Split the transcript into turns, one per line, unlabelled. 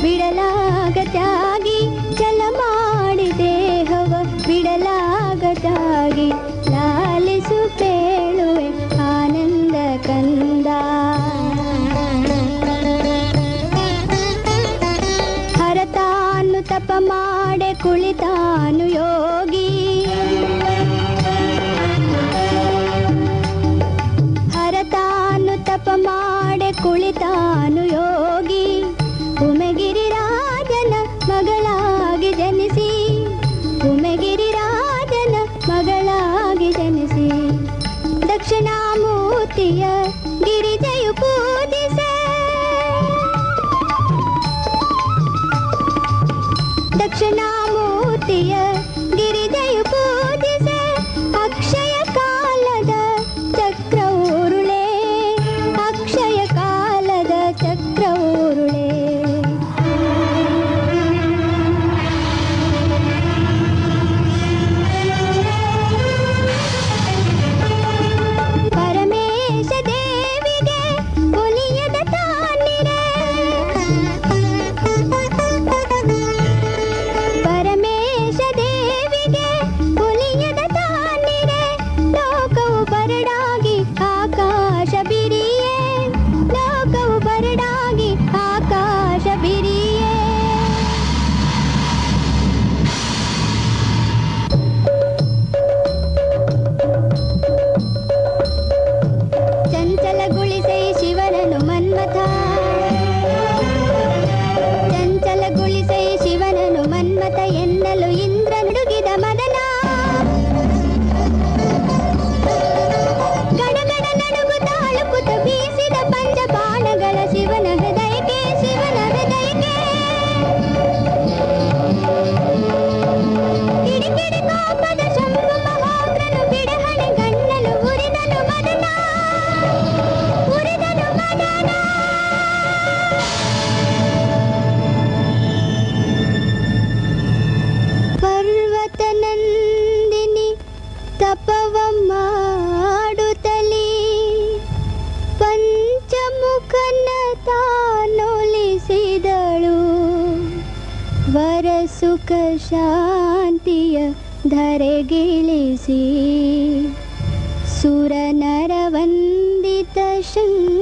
ಬಿಡಲಾಗದಾಗಿ ಛಲ ಮಾಡಿ ದೇಹವ ಬಿಡಲಾಗದಾಗಿ ಲಾಲಿಸು ಪೇಳುವೆ ಆನಂದ ಕಂದ. ಹರತಾನು ತಪ ಮಾಡೆ ಕುಳಿತಾನು ಯೋಗಿ, ಹರತಾನು ತಪ ಮಾಡೆ ಕುಳಿತಾನು ಯೋಗಿ. ಉಮೆಗಿರಿ ರಾಜನ ಮಗಳಾಗಿ ಜನಿಸಿ, ಉಮೆಗಿರಿ ರಾಜನ ಮಗಳಾಗಿ ಜನಿಸಿ ದಕ್ಷಿಣಾಮೂರ್ತಿಯ ಗಿರಿಜೆಯು ಪೂಜಿಸೆ, ದಕ್ಷಿಣಾಮೂರ್ತಿಯ ಗಿರಿಜೆಯು ಪೂಜಿಸೆ. ಅಕ್ಷಯ ಕಾಲದ ಚಕ್ರ ಊರುಳೆ, ಅಕ್ಷಯ ಕಾಲದ ಚಕ್ರ ಊರುಳೆ. ಪರಮೇಶ ದೇವಿಗೆ ಒಲಿಯದ ತಾನಿರೆ, ಪರಮೇಶ ದೇವಿಗೆ ಒಲಿಯದ ತಾನಿರೆ. ಲೋಕವು ಬರಡಾಗಿ ಆಕಾಶ ಬಿರಿಯೇ, ಲೋಕವು ಬರಡಾಗಿ ಆಕಾಶ ಬಿರಿಯೇ. ಚಂಚಲಗೊಳಿಸೈ ಶಿವನನು ಮನ್ಮಥ, ಚಂಚಲಗೊಳಿಸೈ ಶಿವನನು ಮನ್ಮಥ ಎನ್ನಲು ಇಂದ್ರ ನುಡುಗಿದ ಮದನ. ಗಡಗಡ ನಡುಗುತ್ತ ಅಳುಕುತ್ತ ಬೀಸಿದ ಪಂಚ ಬಾಣಗಳ ಶಿವನ ಹೃದಯಕ್ಕೆ, ಶಿವನ ಹೃದಯಕ್ಕೆ. ಕಿಡಿಕಿಡಿ ಕೋಪದ ಶಂಭು ಮಹೋಗ್ರನು ಬಿಡಹಣೆ ಗಣ್ಣನು ಉರಿದನು ಮದನ, ಉರಿದನು ಮದನ. ಪರ್ವತ ನಂದಿನಿ ತಪವ ಮಾಡುತ್ತಲಿ, ಪಂಚಮುಖನ ತಾನೊಲಿಸಿದಳು. ವರ ಸುಖ ಶಾಂತಿಯ ಧರೆಗಿಳಿಸಿ, ಸುರ ನರ ವಂದಿತ ಶಂಕರ